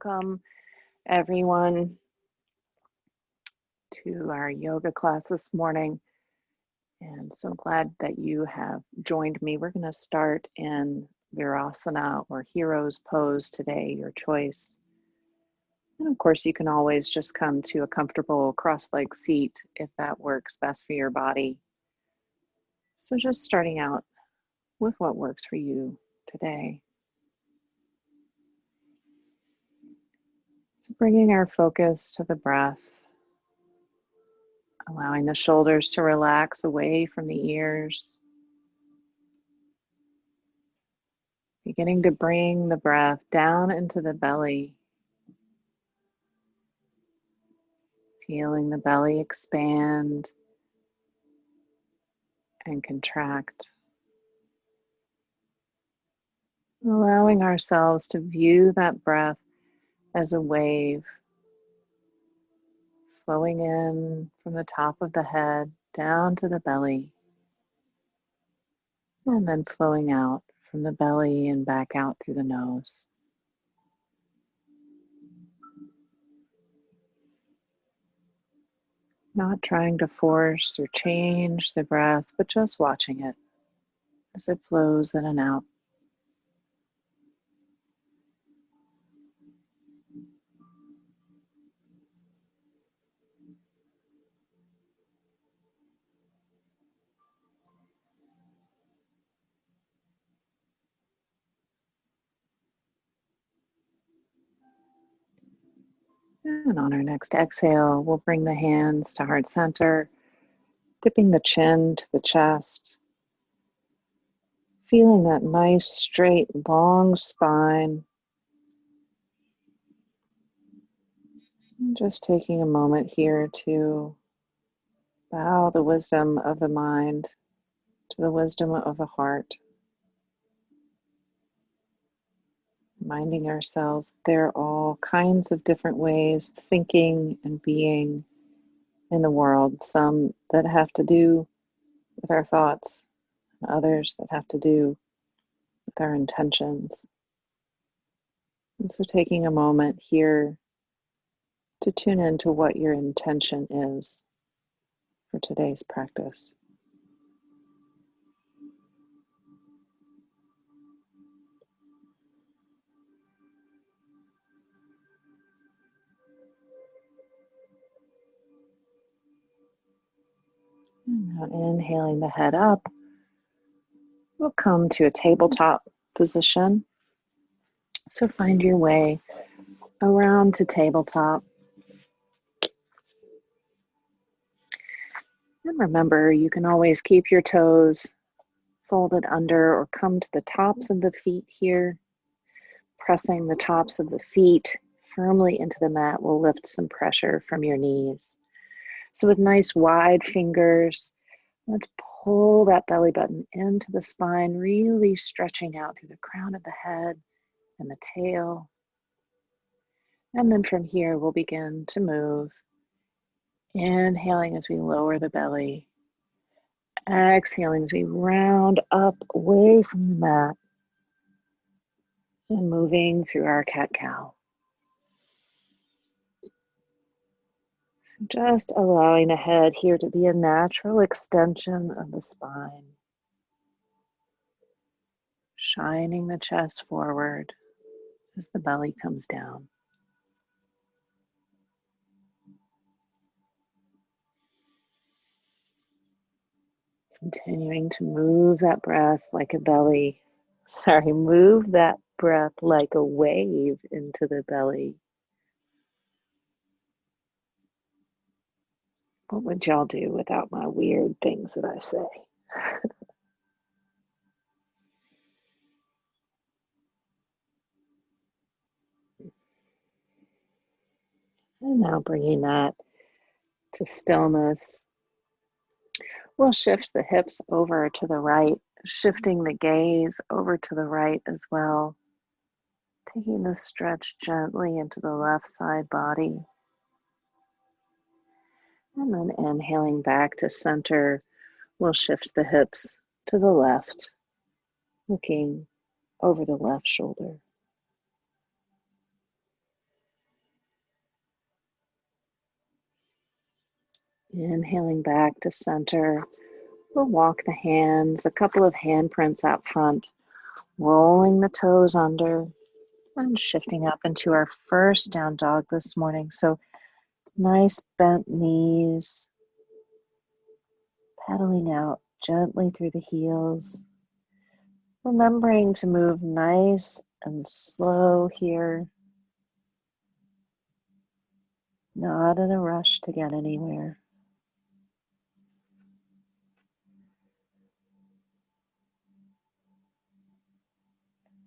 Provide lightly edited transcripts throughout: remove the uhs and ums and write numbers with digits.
Welcome everyone to our yoga class this morning. And so glad that you have joined me. We're going to start in Virasana or Hero's Pose today, your choice. And of course, you can always just come to a comfortable cross-legged seat if that works best for your body. So just starting out with what works for you today. So bringing our focus to the breath, allowing the shoulders to relax away from the ears. Beginning to bring the breath down into the belly. Feeling the belly expand and contract. Allowing ourselves to view that breath as a wave flowing in from the top of the head down to the belly, and then flowing out from the belly and back out through the nose. Not trying to force or change the breath, but just watching it as it flows in and out. And on our next exhale, we'll bring the hands to heart center, dipping the chin to the chest, feeling that nice, straight, long spine. And just taking a moment here to bow the wisdom of the mind to the wisdom of the heart. Reminding ourselves there are all kinds of different ways of thinking and being in the world, some that have to do with our thoughts, and others that have to do with our intentions. And so taking a moment here to tune into what your intention is for today's practice. And now inhaling the head up, we'll come to a tabletop position. So find your way around to tabletop. And remember, you can always keep your toes folded under or come to the tops of the feet here. Pressing the tops of the feet firmly into the mat will lift some pressure from your knees. So with nice wide fingers, let's pull that belly button into the spine, really stretching out through the crown of the head and the tail. And then from here, we'll begin to move. Inhaling as we lower the belly. Exhaling as we round up away from the mat. And moving through our cat-cow. Just allowing the head here to be a natural extension of the spine. Shining the chest forward as the belly comes down. Continuing to move that breath like a move that breath like a wave into the belly. What would y'all do without my weird things that I say? And now bringing that to stillness. We'll shift the hips over to the right, shifting the gaze over to the right as well. Taking the stretch gently into the left side body. And then inhaling back to center, we'll shift the hips to the left, looking over the left shoulder. Inhaling back to center, we'll walk the hands, a couple of handprints out front, rolling the toes under and shifting up into our first down dog this morning. So nice bent knees, pedaling out gently through the heels. Remembering to move nice and slow here, not in a rush to get anywhere.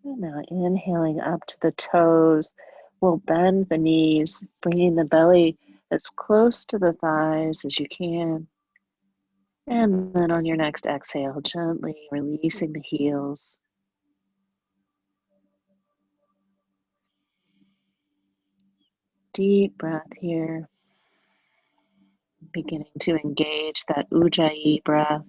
And now inhaling up to the toes, we'll bend the knees, bringing the belly as close to the thighs as you can. And then on your next exhale, gently releasing the heels. Deep breath here, beginning to engage that ujjayi breath.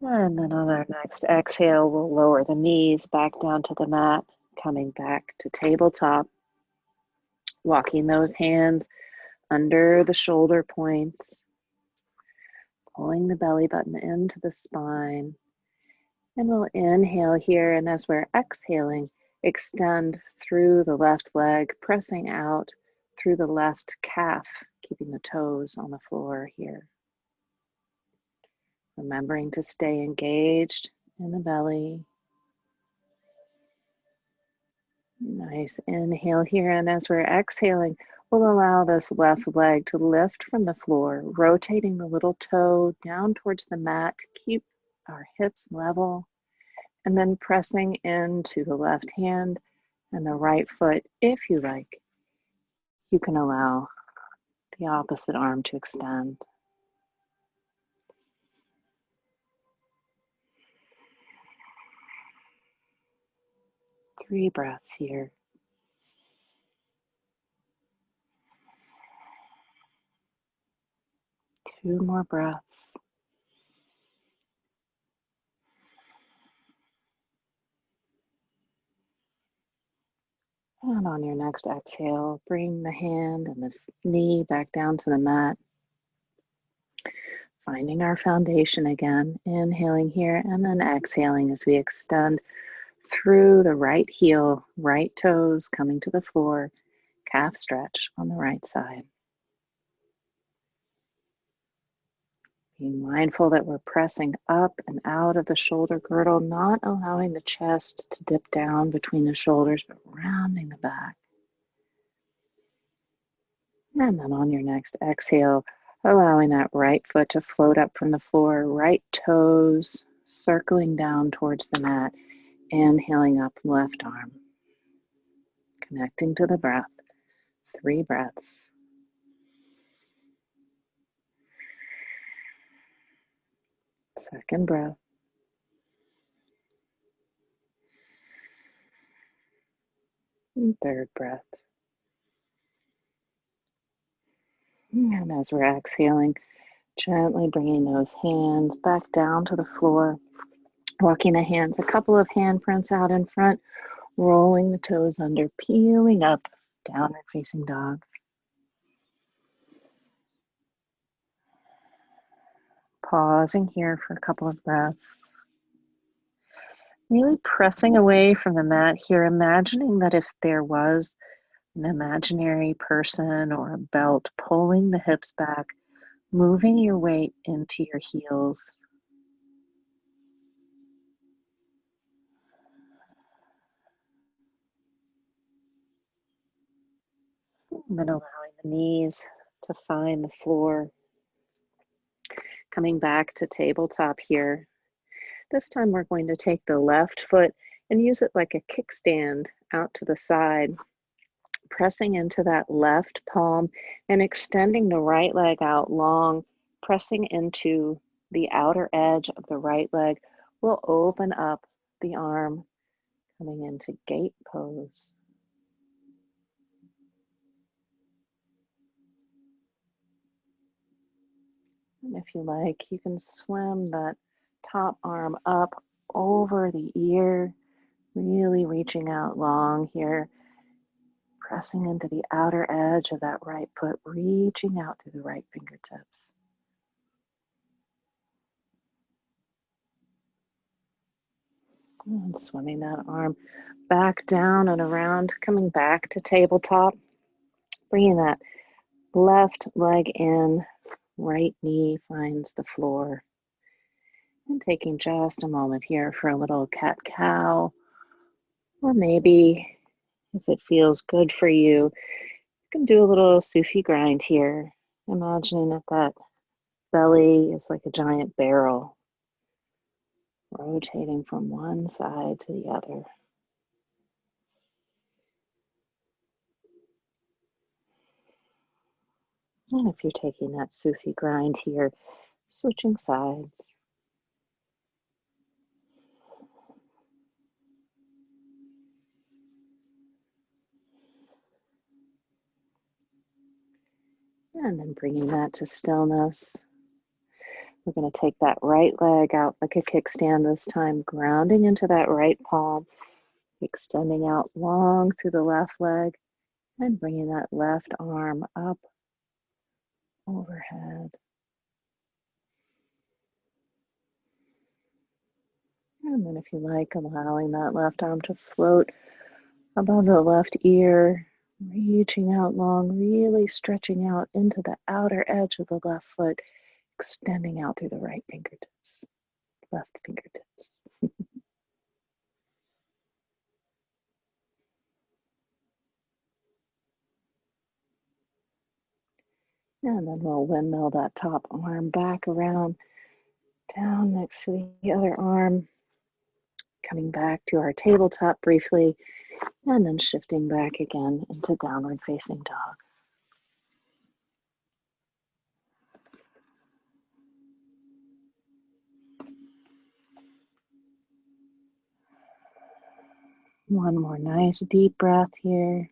And then on our next exhale, we'll lower the knees back down to the mat, coming back to tabletop, walking those hands under the shoulder points, pulling the belly button into the spine. And we'll inhale here, and as we're exhaling, extend through the left leg, pressing out through the left calf, keeping the toes on the floor here. Remembering to stay engaged in the belly. Nice inhale here, and as we're exhaling, we'll allow this left leg to lift from the floor, rotating the little toe down towards the mat to keep our hips level, and then pressing into the left hand and the right foot. If you like, you can allow the opposite arm to extend. Three breaths here. Two more breaths. And on your next exhale, bring the hand and the knee back down to the mat. Finding our foundation again, inhaling here and then exhaling as we extend through the right heel, right toes coming to the floor, calf stretch on the right side. Being mindful that we're pressing up and out of the shoulder girdle, not allowing the chest to dip down between the shoulders, but rounding the back. And then on your next exhale, allowing that right foot to float up from the floor, right toes circling down towards the mat, inhaling up left arm. Connecting to the breath. 3 breaths. Second breath. And third breath. And as we're exhaling, gently bringing those hands back down to the floor, walking the hands, a couple of handprints out in front, rolling the toes under, peeling up, downward facing dog. Pausing here for a couple of breaths. Really pressing away from the mat here, imagining that if there was an imaginary person or a belt, pulling the hips back, moving your weight into your heels. And then allowing the knees to find the floor. Coming back to tabletop here. This time we're going to take the left foot and use it like a kickstand out to the side, pressing into that left palm and extending the right leg out long, pressing into the outer edge of the right leg. We'll open up the arm, coming into gate pose. And if you like, you can swim that Top arm up over the ear, really reaching out long here, pressing into the outer edge of that right foot, reaching out through the right fingertips. And swimming that arm back down and around, coming back to tabletop, bringing that left leg in, right knee finds the floor. And taking just a moment here for a little cat-cow, or maybe if it feels good for you, you can do a little Sufi grind here, imagining that belly is like a giant barrel, rotating from one side to the other. And if you're taking that Sufi grind here, switching sides. And then bringing that to stillness. We're going to take that right leg out like a kickstand this time, grounding into that right palm, extending out long through the left leg, and bringing that left arm up overhead. And then if you like, allowing that left arm to float above the left ear, reaching out long, really stretching out into the outer edge of the left foot, extending out through the right fingertips, left fingertips. And then we'll windmill that top arm back around, down next to the other arm, coming back to our tabletop briefly, and then shifting back again into downward facing dog. One more nice deep breath here.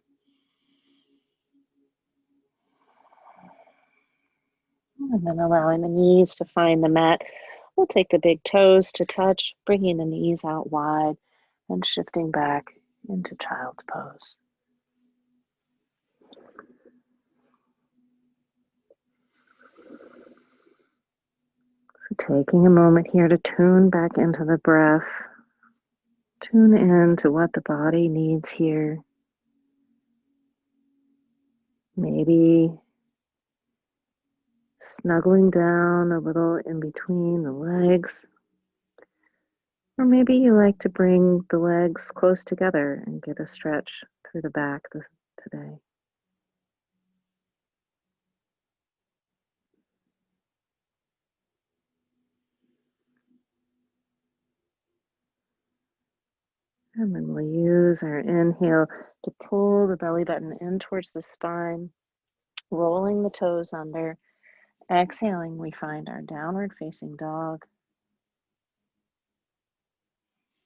And then allowing the knees to find the mat. We'll take the big toes to touch, bringing the knees out wide and shifting back into child's pose. So taking a moment here to tune back into the breath. Tune in to what the body needs here. Maybe snuggling down a little in between the legs. Or maybe you like to bring the legs close together and get a stretch through the back today. And then we'll use our inhale to pull the belly button in towards the spine, rolling the toes under. Exhaling, we find our downward facing dog.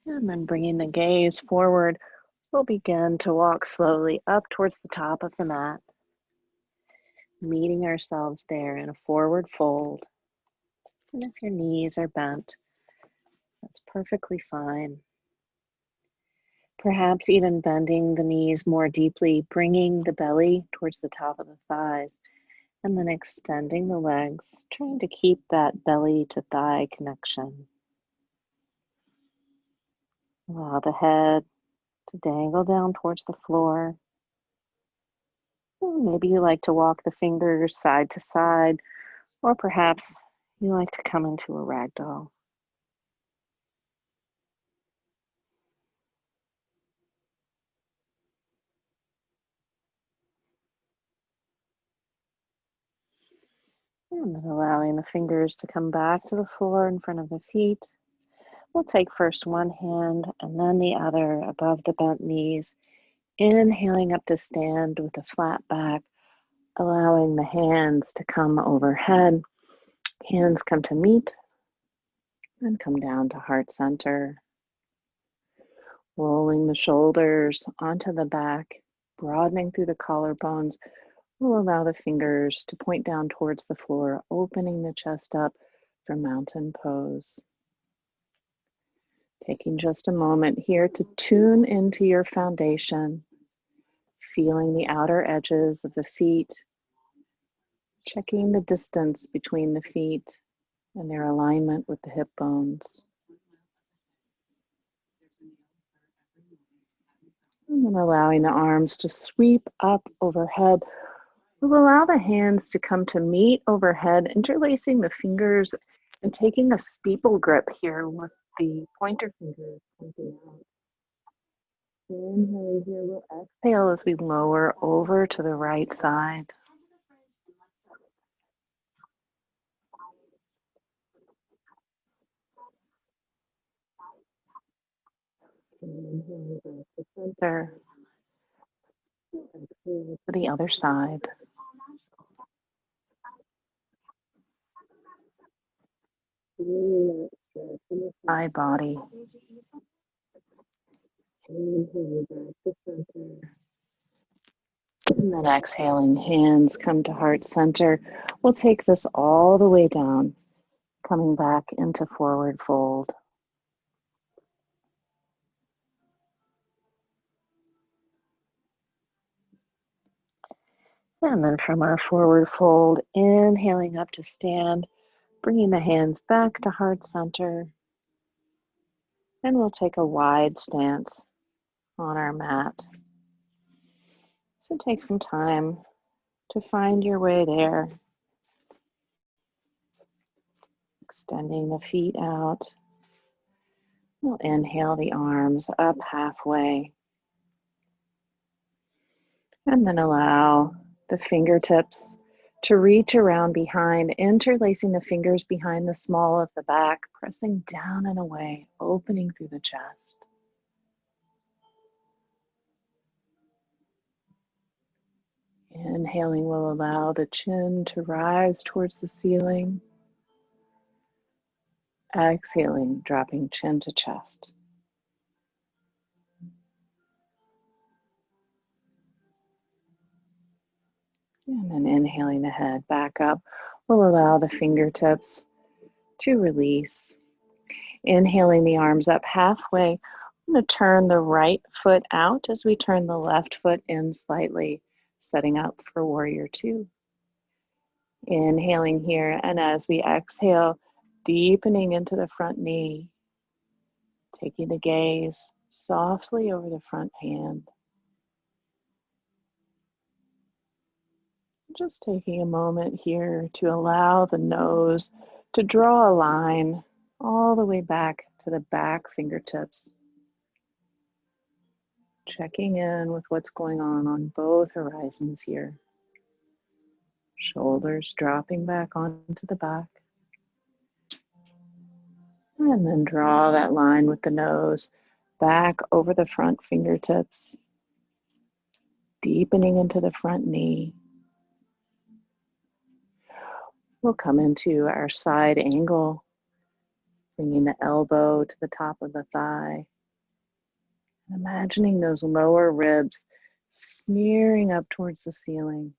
And then bringing the gaze forward, we'll begin to walk slowly up towards the top of the mat, meeting ourselves there in a forward fold. And if your knees are bent, that's perfectly fine. Perhaps even bending the knees more deeply, bringing the belly towards the top of the thighs, and then extending the legs, trying to keep that belly to thigh connection. Allow the head to dangle down towards the floor. Or maybe you like to walk the fingers side to side, or perhaps you like to come into a ragdoll. And then allowing the fingers to come back to the floor in front of the feet. We'll take first one hand and then the other above the bent knees, inhaling up to stand with a flat back, allowing the hands to come overhead. Hands come to meet and come down to heart center. Rolling the shoulders onto the back, broadening through the collarbones. We'll allow the fingers to point down towards the floor, opening the chest up for mountain pose. Taking just a moment here to tune into your foundation, feeling the outer edges of the feet, checking the distance between the feet and their alignment with the hip bones. And then allowing the arms to sweep up overhead. We'll allow the hands to come to meet overhead, interlacing the fingers and taking a steeple grip here with the pointer fingers pointing out. Inhale here, we'll exhale as we lower over to the right side. Inhale back to center. Exhale to the other side. Feeling that stretch in the side body. Inhale back to center. And then exhaling, hands come to heart center. We'll take this all the way down, coming back into forward fold. And then from our forward fold, inhaling up to stand, bringing the hands back to heart center. And we'll take a wide stance on our mat. So take some time to find your way there. Extending the feet out. We'll inhale the arms up halfway. And then allow the fingertips to reach around behind, interlacing the fingers behind the small of the back, pressing down and away, opening through the chest. Inhaling will allow the chin to rise towards the ceiling. Exhaling, dropping chin to chest. And then inhaling the head back up will allow the fingertips to release. Inhaling the arms up halfway. I'm going to turn the right foot out as we turn the left foot in slightly, setting up for warrior two. Inhaling here, and as we exhale, deepening into the front knee, taking the gaze softly over the front hand. Just taking a moment here to allow the nose to draw a line all the way back to the back fingertips. Checking in with what's going on both horizons here. Shoulders dropping back onto the back. And then draw that line with the nose back over the front fingertips. Deepening into the front knee. We'll come into our side angle, bringing the elbow to the top of the thigh. Imagining those lower ribs smearing up towards the ceiling.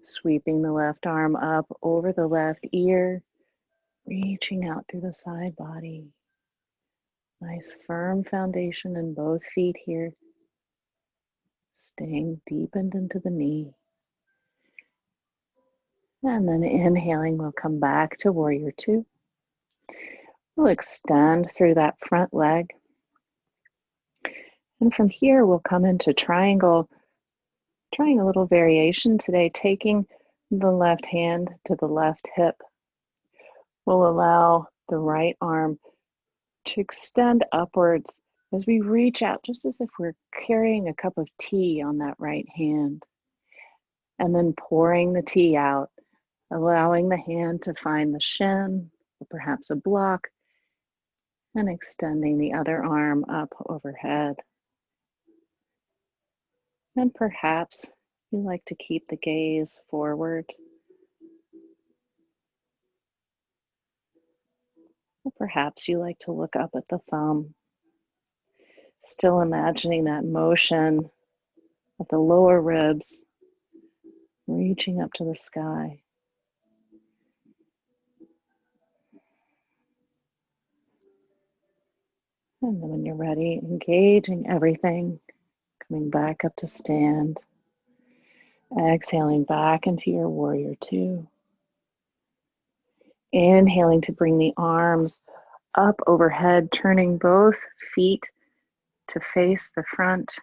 Sweeping the left arm up over the left ear, reaching out through the side body. Nice firm foundation in both feet here. Staying deepened into the knee. And then inhaling, we'll come back to warrior two. We'll extend through that front leg. And from here, we'll come into triangle. Trying a little variation today, taking the left hand to the left hip. We'll allow the right arm to extend upwards as we reach out, just as if we're carrying a cup of tea on that right hand. And then pouring the tea out, allowing the hand to find the shin, or perhaps a block, and extending the other arm up overhead. And perhaps you like to keep the gaze forward. Or perhaps you like to look up at the thumb. Still imagining that motion of the lower ribs reaching up to the sky. And then when you're ready, engaging everything, coming back up to stand, exhaling back into your warrior two. Inhaling to bring the arms up overhead, turning both feet to face the front.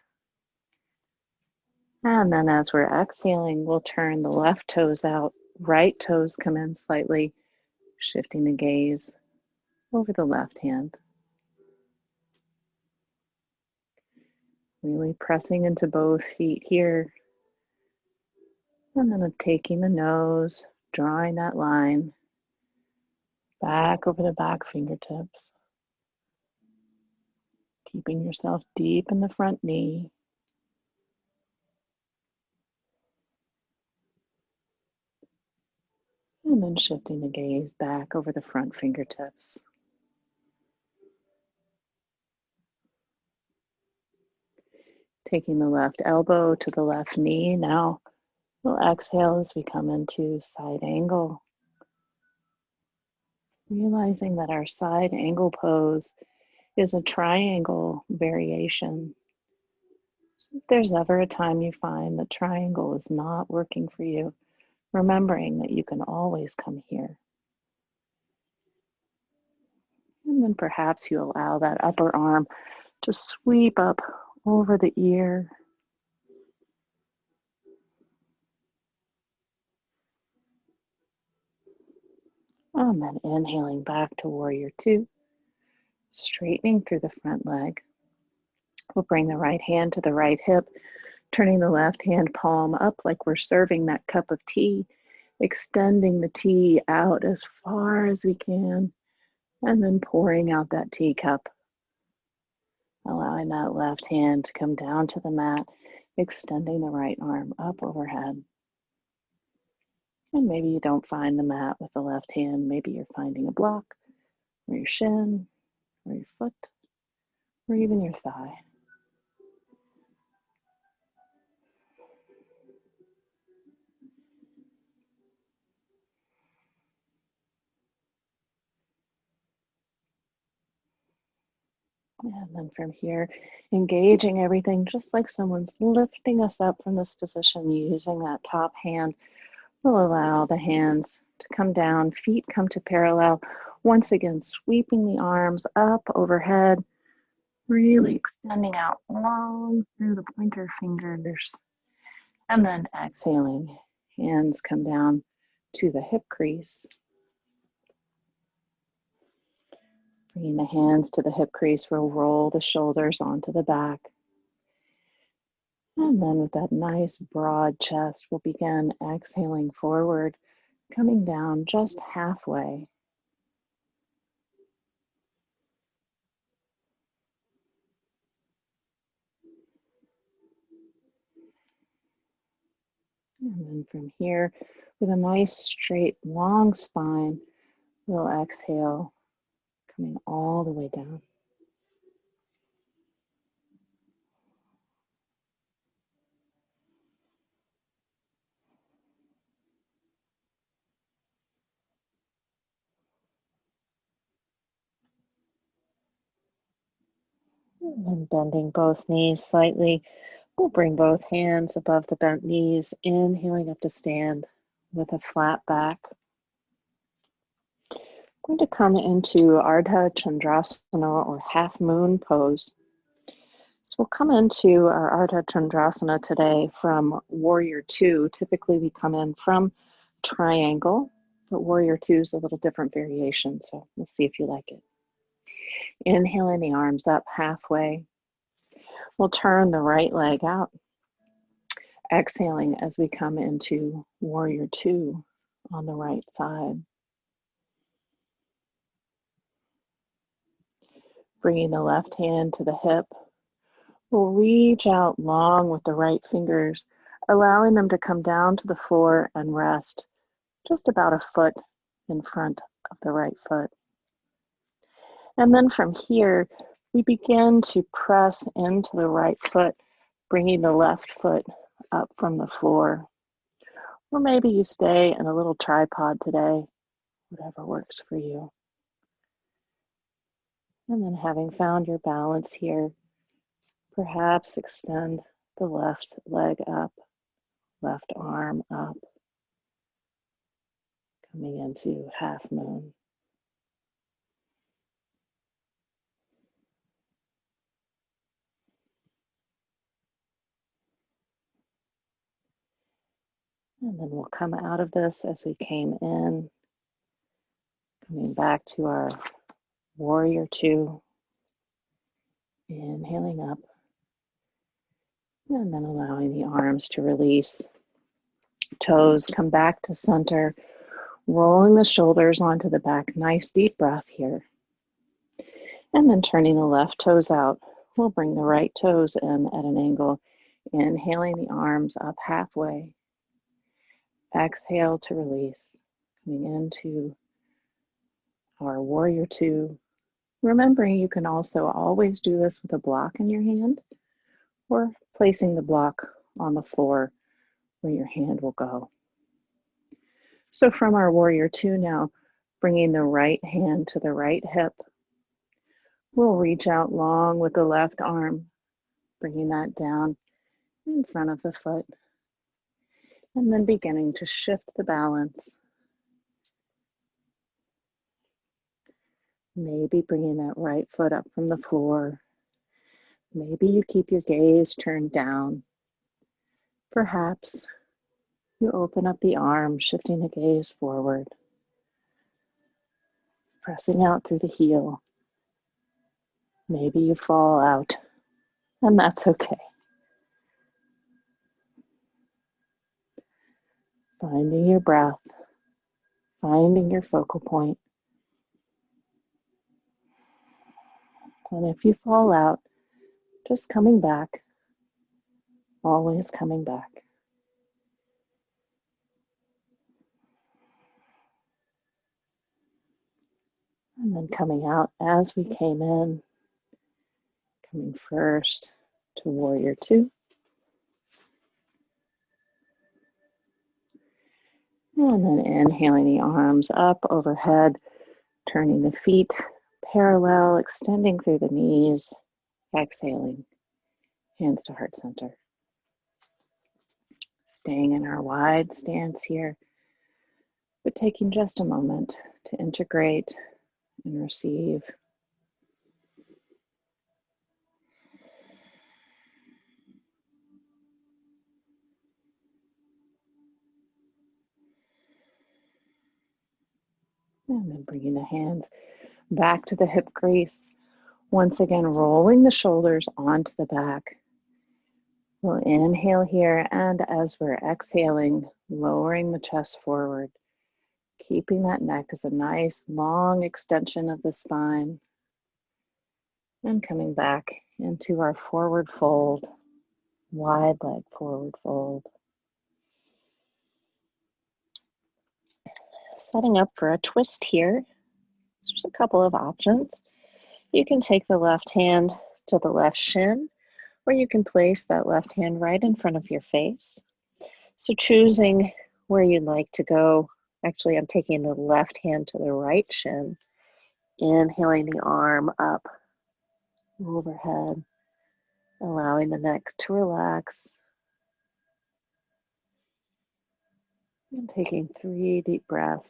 And then as we're exhaling, we'll turn the left toes out, right toes come in slightly, shifting the gaze over the left hand. Really pressing into both feet here. And then taking the nose, drawing that line back over the back fingertips. Keeping yourself deep in the front knee. And then shifting the gaze back over the front fingertips. Taking the left elbow to the left knee. Now we'll exhale as we come into side angle. Realizing that our side angle pose is a triangle variation. If there's ever a time you find the triangle is not working for you, remembering that you can always come here. And then perhaps you allow that upper arm to sweep up over the ear. And then inhaling back to warrior two, straightening through the front leg. We'll bring the right hand to the right hip, turning the left hand palm up like we're serving that cup of tea, extending the tea out as far as we can, and then pouring out that teacup. Allowing that left hand to come down to the mat, extending the right arm up overhead. And maybe you don't find the mat with the left hand. Maybe you're finding a block, or your shin, or your foot, or even your thigh. And then from here, engaging everything just like someone's lifting us up from this position, using that top hand. We'll allow the hands to come down, feet come to parallel. Once again, sweeping the arms up overhead, really extending out long through the pointer fingers. And then exhaling, hands come down to the hip crease. Bringing the hands to the hip crease, we'll roll the shoulders onto the back. And then with that nice broad chest, we'll begin exhaling forward, coming down just halfway. And then from here, with a nice straight long spine, we'll exhale, coming all the way down. And then bending both knees slightly, we'll bring both hands above the bent knees, inhaling up to stand with a flat back. We're going to come into Ardha Chandrasana or half moon pose. So we'll come into our Ardha Chandrasana today from Warrior Two. Typically we come in from triangle, but Warrior Two is a little different variation, so we'll see if you like it. Inhaling the arms up halfway. We'll turn the right leg out. Exhaling as we come into Warrior Two on the right side. Bringing the left hand to the hip. We'll reach out long with the right fingers, allowing them to come down to the floor and rest just about a foot in front of the right foot. And then from here, we begin to press into the right foot, bringing the left foot up from the floor. Or maybe you stay in a little tripod today, whatever works for you. And then having found your balance here, perhaps extend the left leg up, left arm up, coming into half moon. And then we'll come out of this as we came in, coming back to our warrior two, inhaling up, and then allowing the arms to release. Toes come back to center, rolling the shoulders onto the back. Nice deep breath here. And then turning the left toes out. We'll bring the right toes in at an angle, inhaling the arms up halfway. Exhale to release, coming into our warrior two. Remembering you can also always do this with a block in your hand or placing the block on the floor where your hand will go. So from our warrior two now, bringing the right hand to the right hip, we'll reach out long with the left arm, bringing that down in front of the foot, and then beginning to shift the balance. Maybe bringing that right foot up from the floor. Maybe you keep your gaze turned down. Perhaps you open up the arm, shifting the gaze forward, pressing out through the heel. Maybe you fall out, and that's okay. Finding your breath, finding your focal point. And if you fall out, just coming back, always coming back. And then coming out as we came in, coming first to warrior two. And then inhaling the arms up overhead, turning the feet parallel, extending through the knees, exhaling, hands to heart center. Staying in our wide stance here, but taking just a moment to integrate and receive. And then bringing the hands back to the hip crease. Once again, rolling the shoulders onto the back. We'll inhale here, and as we're exhaling, lowering the chest forward, keeping that neck as a nice long extension of the spine, and coming back into our forward fold, wide leg forward fold. Setting up for a twist here. There's a couple of options. You can take the left hand to the left shin, or you can place that left hand right in front of your face. So choosing where you'd like to go. Actually, I'm taking the left hand to the right shin, inhaling the arm up overhead, allowing the neck to relax, and taking 3 deep breaths.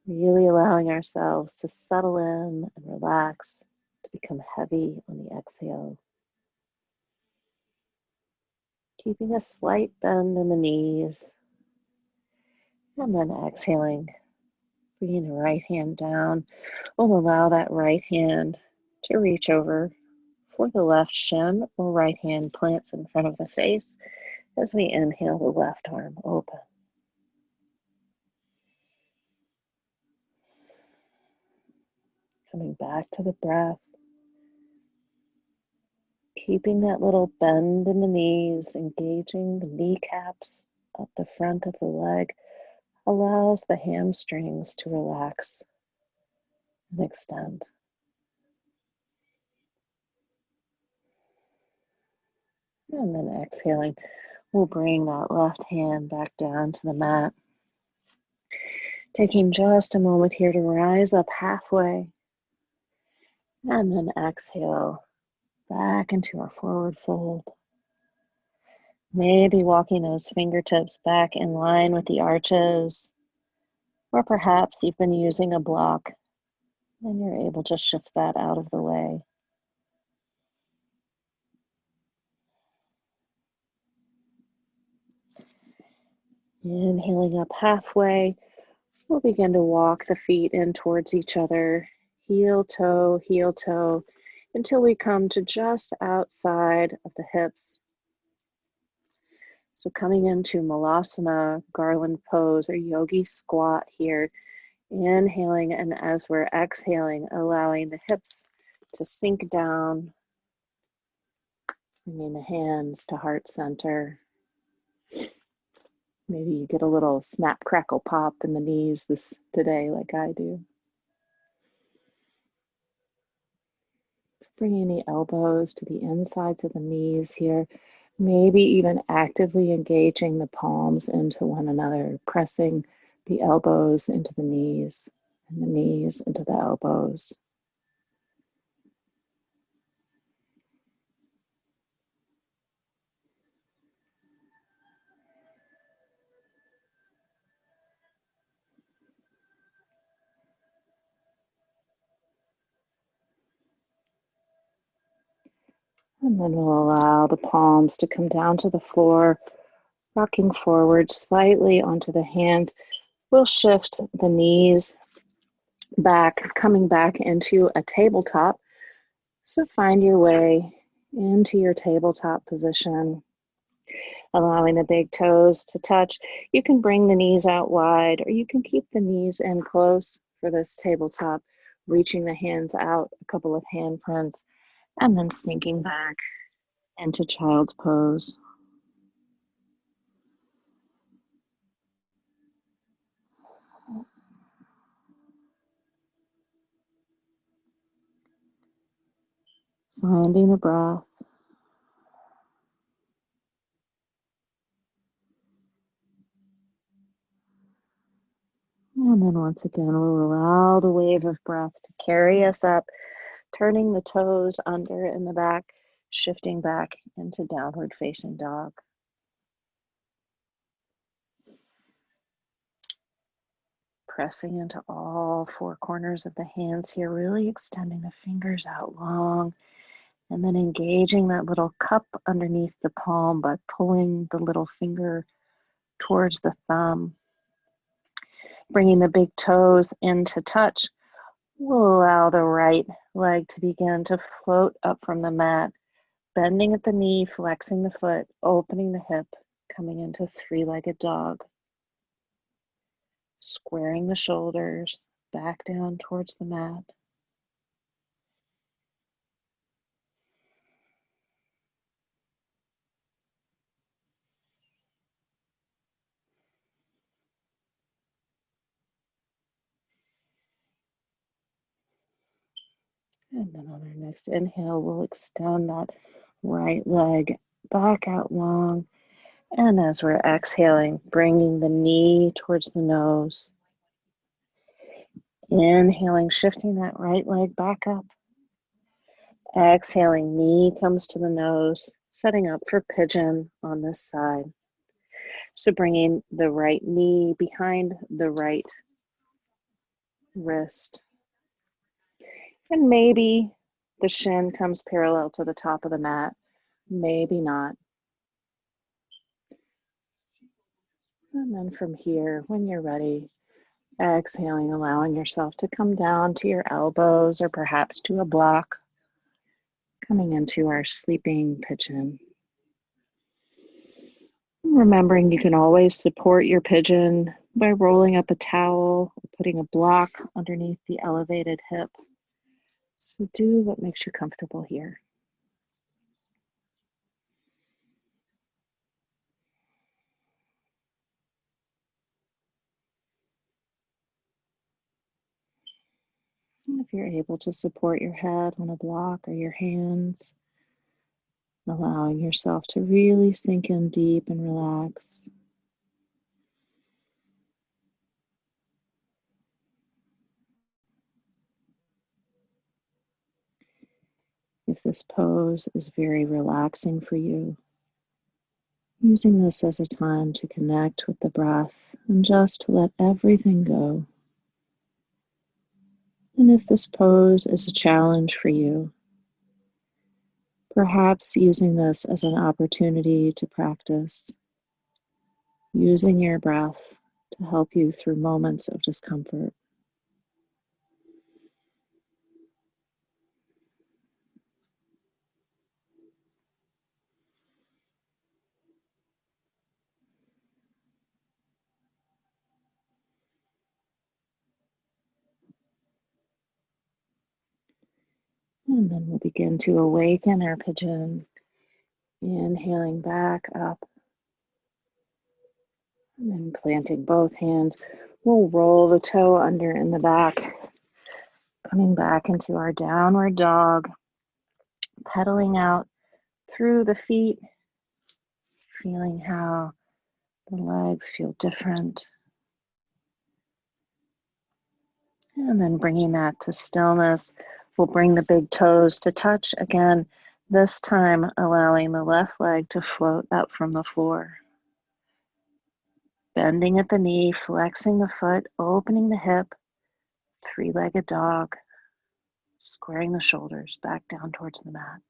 Really allowing ourselves to settle in and relax, to become heavy on the exhale. Keeping a slight bend in the knees. And then exhaling, bringing the right hand down. We'll allow that right hand to reach over for the left shin, or right hand plants in front of the face as we inhale the left arm open. Coming back to the breath. Keeping that little bend in the knees, engaging the kneecaps up the front of the leg, allows the hamstrings to relax and extend. And then exhaling, we'll bring that left hand back down to the mat. Taking just a moment here to rise up halfway and then exhale back into our forward fold. Maybe walking those fingertips back in line with the arches, or perhaps you've been using a block and you're able to shift that out of the way. Inhaling up halfway, we'll begin to walk the feet in towards each other, heel toe, until we come to just outside of the hips. So coming into Malasana, garland pose, or yogi squat here, inhaling, and as we're exhaling, allowing the hips to sink down, bringing the hands to heart center. Maybe you get a little snap, crackle, pop in the knees today like I do. Bringing the elbows to the insides of the knees here, maybe even actively engaging the palms into one another, pressing the elbows into the knees and the knees into the elbows. And then we'll allow the palms to come down to the floor, rocking forward slightly onto the hands. We'll shift the knees back, coming back into a tabletop. So find your way into your tabletop position, allowing the big toes to touch. You can bring the knees out wide, or you can keep the knees in close for this tabletop, reaching the hands out, a couple of handprints, and then sinking back into child's pose. Finding the breath. And then once again, we'll allow the wave of breath to carry us up, turning the toes under in the back, shifting back into downward facing dog. Pressing into all four corners of the hands here, really extending the fingers out long, and then engaging that little cup underneath the palm by pulling the little finger towards the thumb. Bringing the big toes into touch, we'll allow the right leg to begin to float up from the mat, bending at the knee, flexing the foot, opening the hip, coming into three-legged dog. Squaring the shoulders, back down towards the mat. And then on our next inhale, we'll extend that right leg back out long. And as we're exhaling, bringing the knee towards the nose. Inhaling, shifting that right leg back up. Exhaling, knee comes to the nose, setting up for pigeon on this side. So bringing the right knee behind the right wrist. And maybe the shin comes parallel to the top of the mat, maybe not. And then from here, when you're ready, exhaling, allowing yourself to come down to your elbows or perhaps to a block, coming into our sleeping pigeon. Remembering you can always support your pigeon by rolling up a towel or putting a block underneath the elevated hip. So do what makes you comfortable here. And if you're able to support your head on a block or your hands, allowing yourself to really sink in deep and relax. If this pose is very relaxing for you, using this as a time to connect with the breath and just to let everything go. And if this pose is a challenge for you, perhaps using this as an opportunity to practice using your breath to help you through moments of discomfort. And then we'll begin to awaken our pigeon, inhaling back up, and then planting both hands. We'll roll the toe under in the back, coming back into our downward dog, pedaling out through the feet, feeling how the legs feel different. And then bringing that to stillness, we'll bring the big toes to touch again, this time allowing the left leg to float up from the floor. Bending at the knee, flexing the foot, opening the hip, three-legged dog, squaring the shoulders back down towards the mat.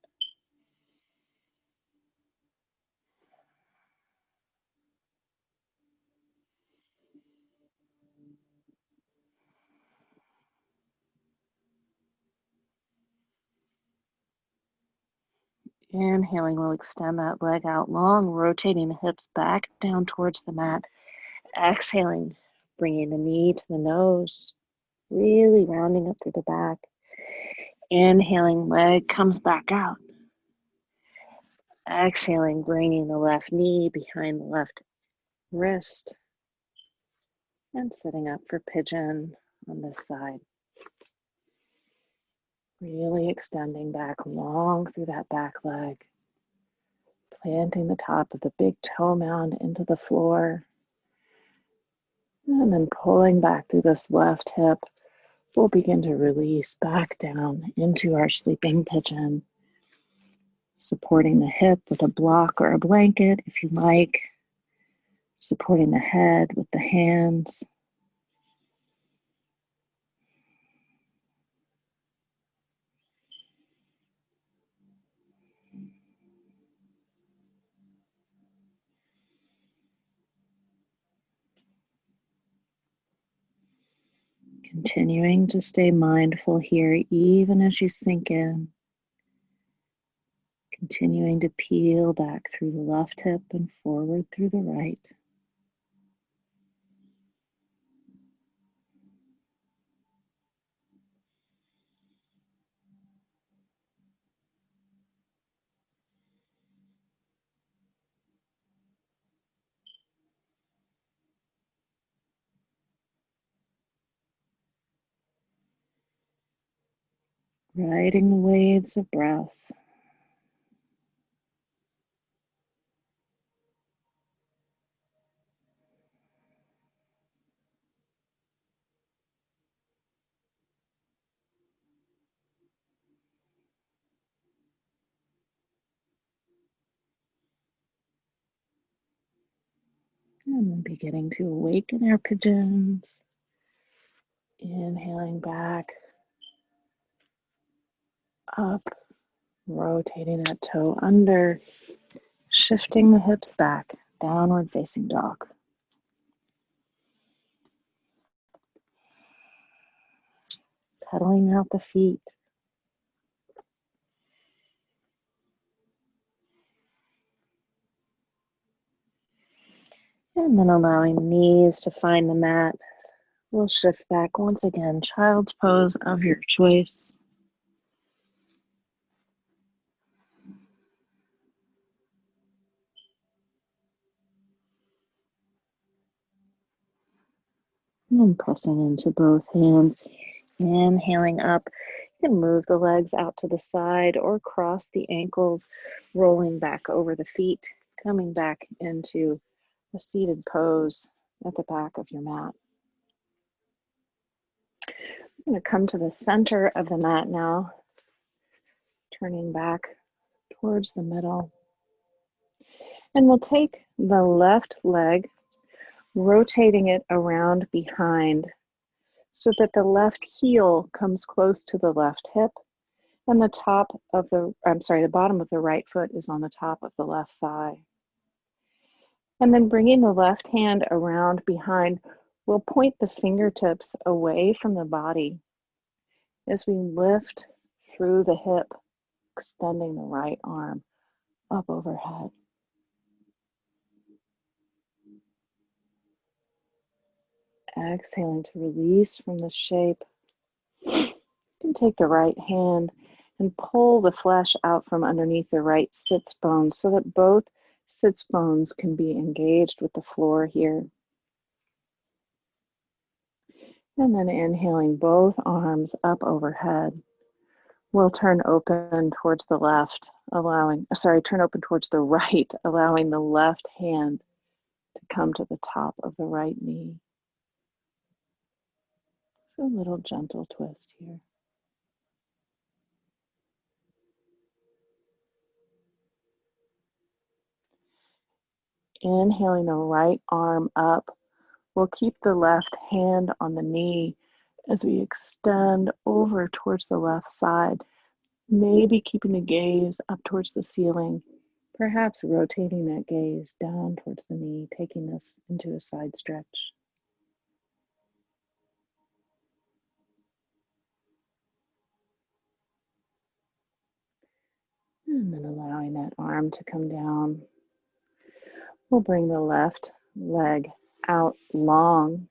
Inhaling, we'll extend that leg out long, rotating the hips back down towards the mat. Exhaling, bringing the knee to the nose, really rounding up through the back. Inhaling, leg comes back out. Exhaling, bringing the left knee behind the left wrist. And sitting up for pigeon on this side. Really extending back long through that back leg. Planting the top of the big toe mound into the floor. And then pulling back through this left hip, we'll begin to release back down into our sleeping pigeon. Supporting the hip with a block or a blanket if you like. Supporting the head with the hands. Continuing to stay mindful here, even as you sink in. Continuing to peel back through the left hip and forward through the right. Riding the waves of breath. And then beginning to awaken our pigeons. Inhaling back, up, rotating that toe under, shifting the hips back, downward facing dog. Pedaling out the feet. And then allowing the knees to find the mat. We'll shift back once again, child's pose of your choice. And then pressing into both hands, inhaling up. You can move the legs out to the side or cross the ankles, rolling back over the feet, coming back into a seated pose at the back of your mat. I'm going to come to the center of the mat now. turning back towards the middle. And we'll take the left leg, rotating it around behind so that the left heel comes close to the left hip and the bottom of the right foot is on the top of the left thigh. And then bringing the left hand around behind, we'll point the fingertips away from the body as we lift through the hip, extending the right arm up overhead. Exhaling to release from the shape. You can take the right hand and pull the flesh out from underneath the right sits bone so that both sits bones can be engaged with the floor here. And then inhaling both arms up overhead. We'll turn open towards the left, turn open towards the right, allowing the left hand to come to the top of the right knee. A little gentle twist here. Inhaling the right arm up. We'll keep the left hand on the knee as we extend over towards the left side, maybe keeping the gaze up towards the ceiling, perhaps rotating that gaze down towards the knee, taking this into a side stretch. And then allowing that arm to come down. We'll bring the left leg out long,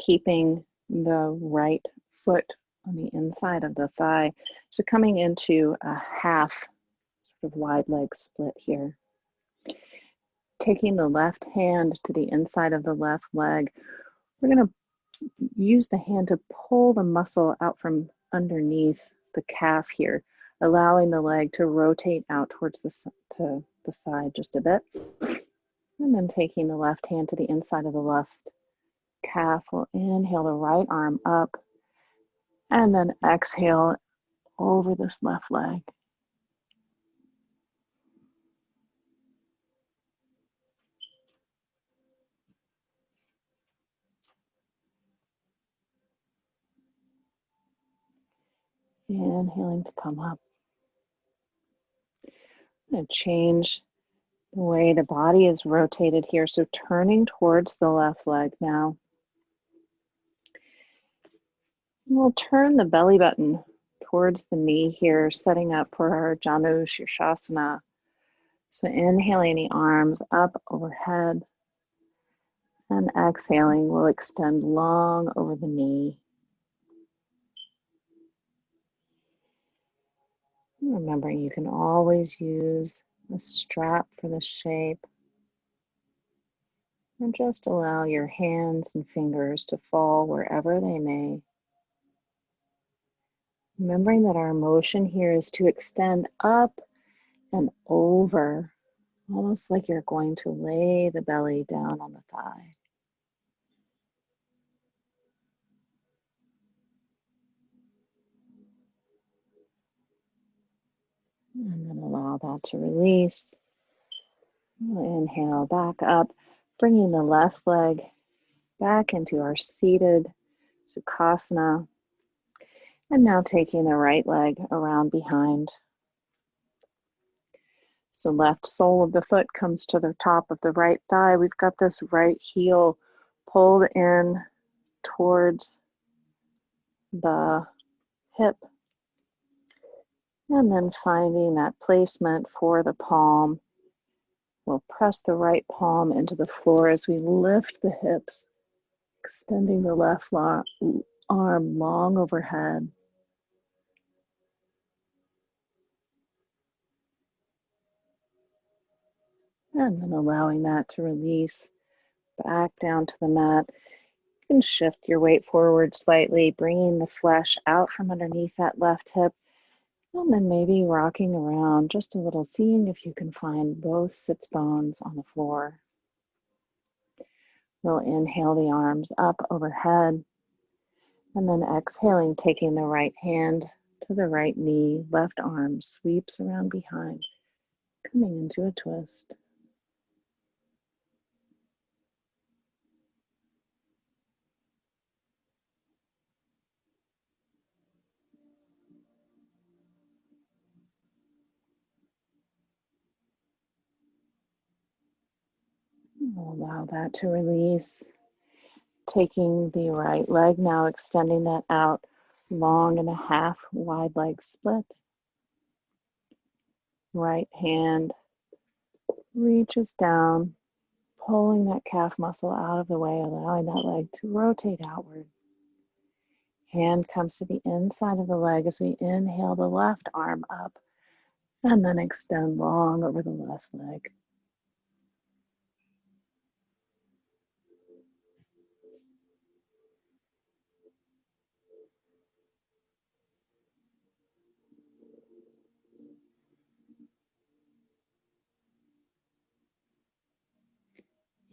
keeping the right foot on the inside of the thigh. So coming into a half sort of wide leg split here. Taking the left hand to the inside of the left leg, we're going to use the hand to pull the muscle out from underneath the calf here, allowing the leg to rotate out towards the side just a bit. And then taking the left hand to the inside of the left calf, we'll inhale the right arm up and then exhale over this left leg. Inhaling to come up. I'm going to change the way the body is rotated here. So turning towards the left leg now. We'll turn the belly button towards the knee here, setting up for our Janu Shirshasana. So inhaling the arms up overhead and exhaling, we'll extend long over the knee. Remembering you can always use a strap for the shape. And just allow your hands and fingers to fall wherever they may. Remembering that our motion here is to extend up and over, almost like you're going to lay the belly down on the thigh. And then allow that to release. We'll inhale back up, bringing the left leg back into our seated Sukhasana. And now taking the right leg around behind. So left sole of the foot comes to the top of the right thigh. We've got this right heel pulled in towards the hip. And then finding that placement for the palm. We'll press the right palm into the floor as we lift the hips, extending the left arm long overhead. And then allowing that to release back down to the mat. You can shift your weight forward slightly, bringing the flesh out from underneath that left hip. And then maybe rocking around just a little, seeing if you can find both sits bones on the floor. We'll inhale the arms up overhead. And then exhaling, taking the right hand to to the right knee, left arm sweeps around behind, coming into a twist. We'll allow that to release. Taking the right leg now, extending that out, long and a half, wide leg split. Right hand reaches down, pulling that calf muscle out of the way, allowing that leg to rotate outward. Hand comes to the inside of the leg as we inhale the left arm up and then extend long over the left leg.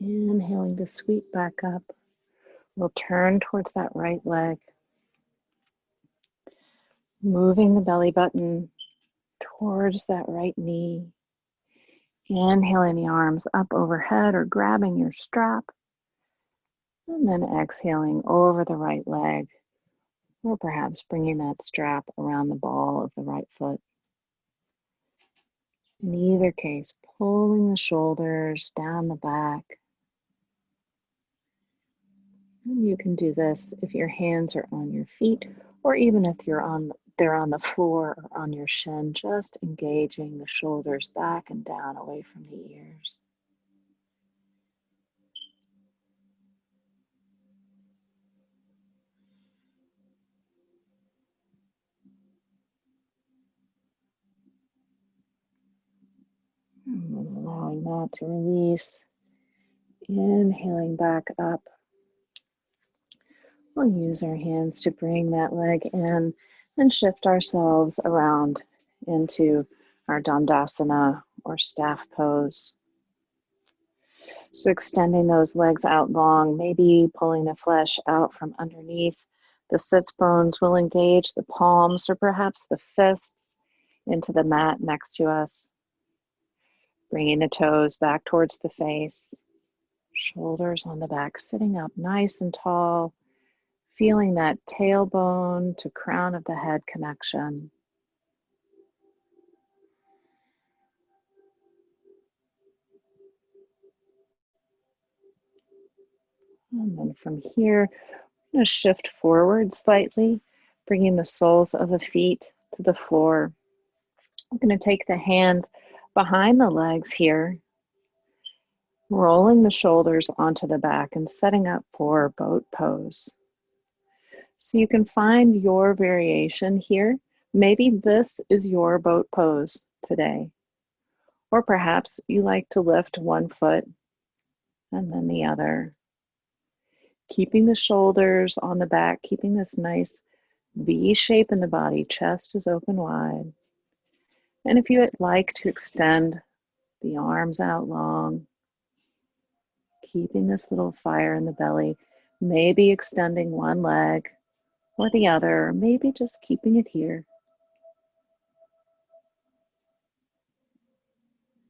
Inhaling to sweep back up. We'll turn towards that right leg, moving the belly button towards that right knee. Inhaling the arms up overhead or grabbing your strap. And then exhaling over the right leg, or perhaps bringing that strap around the ball of the right foot. In either case, pulling the shoulders down the back. And you can do this if your hands are on your feet, or even if they're on the floor or on your shin, just engaging the shoulders back and down away from the ears. And allowing that to release. Inhaling back up. We'll use our hands to bring that leg in and shift ourselves around into our Dandasana or staff pose. So extending those legs out long, maybe pulling the flesh out from underneath. The sits bones will engage the palms or perhaps the fists into the mat next to us. Bringing the toes back towards the face. Shoulders on the back, sitting up nice and tall. Feeling that tailbone to crown of the head connection. And then from here, I'm going to shift forward slightly, bringing the soles of the feet to the floor. I'm going to take the hands behind the legs here, rolling the shoulders onto the back and setting up for boat pose. So you can find your variation here. Maybe this is your boat pose today. Or perhaps you like to lift one foot and then the other. Keeping the shoulders on the back, keeping this nice V shape in the body, chest is open wide. And if you would like to extend the arms out long, keeping this little fire in the belly, maybe extending one leg or the other, maybe just keeping it here.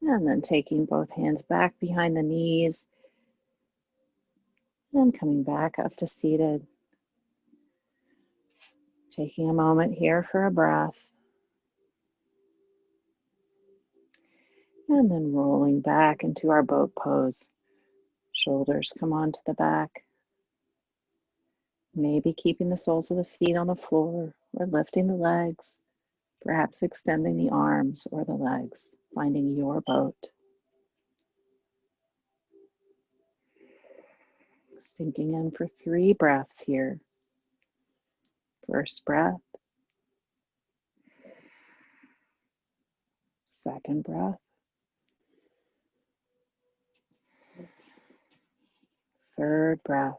And then taking both hands back behind the knees and coming back up to seated. Taking a moment here for a breath. And then rolling back into our boat pose. Shoulders come onto the back. Maybe keeping the soles of the feet on the floor or lifting the legs, perhaps extending the arms or the legs, finding your boat. Sinking in for 3 breaths here. First breath. Second breath. Third breath.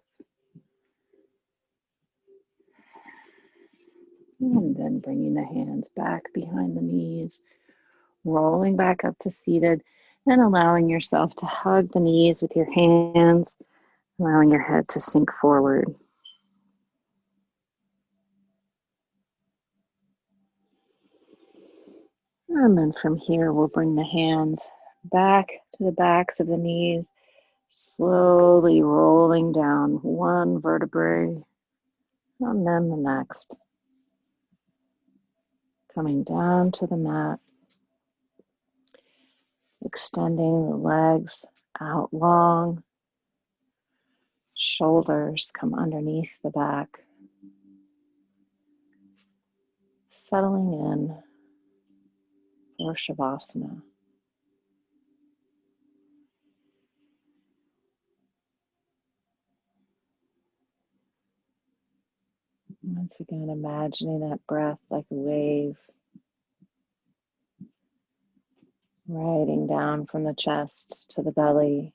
And then bringing the hands back behind the knees, rolling back up to seated, and allowing yourself to hug the knees with your hands, allowing your head to sink forward. And then from here, we'll bring the hands back to the backs of the knees, slowly rolling down one vertebrae and then the next. Coming down to the mat, extending the legs out long, shoulders come underneath the back, settling in for Shavasana. Once again, imagining that breath like a wave, riding down from the chest to the belly,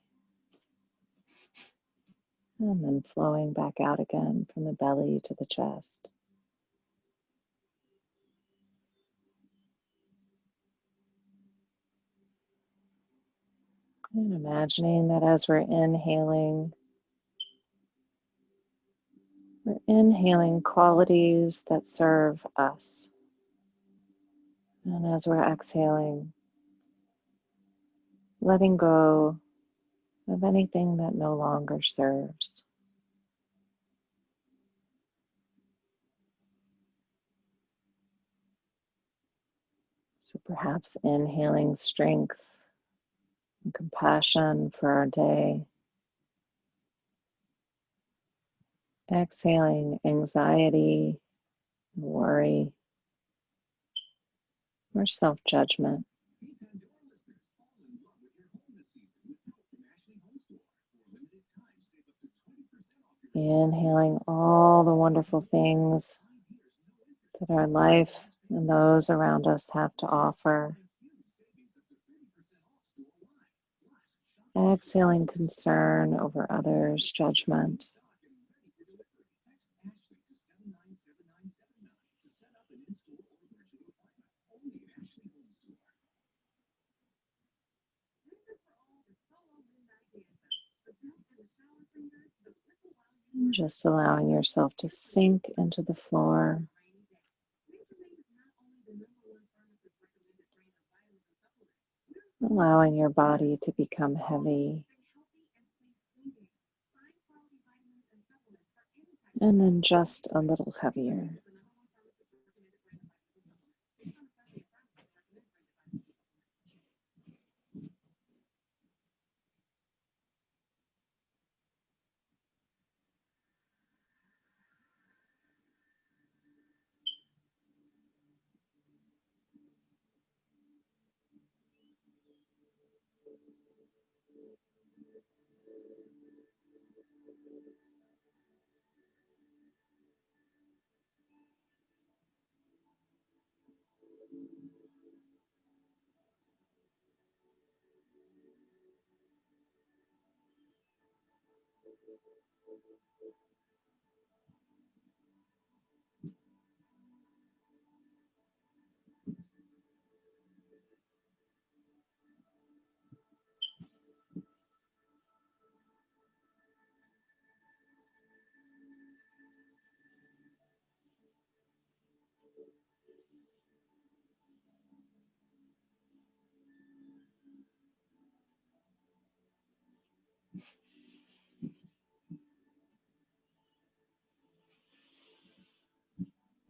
and then flowing back out again from the belly to the chest. And imagining that as we're inhaling qualities that serve us. And as we're exhaling, letting go of anything that no longer serves. So perhaps inhaling strength and compassion for our day. Exhaling anxiety, worry, or self-judgment. Inhaling all the wonderful things that our life and those around us have to offer. Exhaling concern over others' judgment. Just allowing yourself to sink into the floor. Allowing your body to become heavy. And then just a little heavier.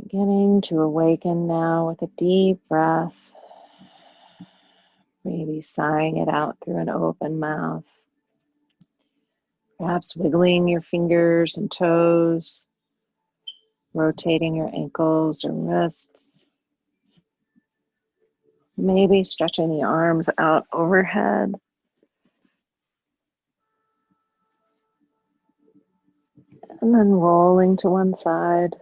Beginning to awaken now with a deep breath, maybe sighing it out through an open mouth. Perhaps wiggling your fingers and toes, rotating your ankles or wrists. Maybe stretching the arms out overhead. And then rolling to one side.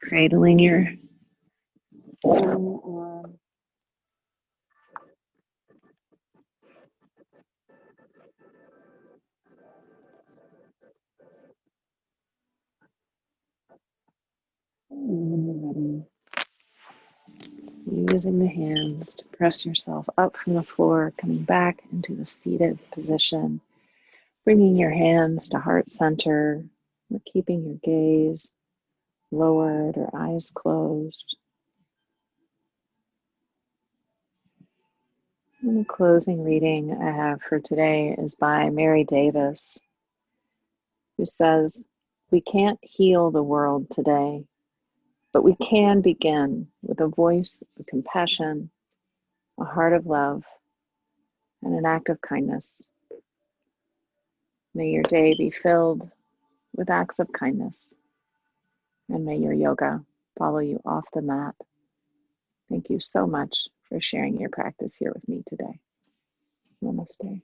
Cradling your arm. And when you're ready, using the hands to press yourself up from the floor, coming back into a seated position, bringing your hands to heart center, or keeping your gaze lowered or eyes closed. And the closing reading I have for today is by Mary Davis, who says, "We can't heal the world today, but we can begin with a voice of compassion, a heart of love, and an act of kindness. May your day be filled with acts of kindness, and may your yoga follow you off the mat." Thank you so much for sharing your practice here with me today. Namaste.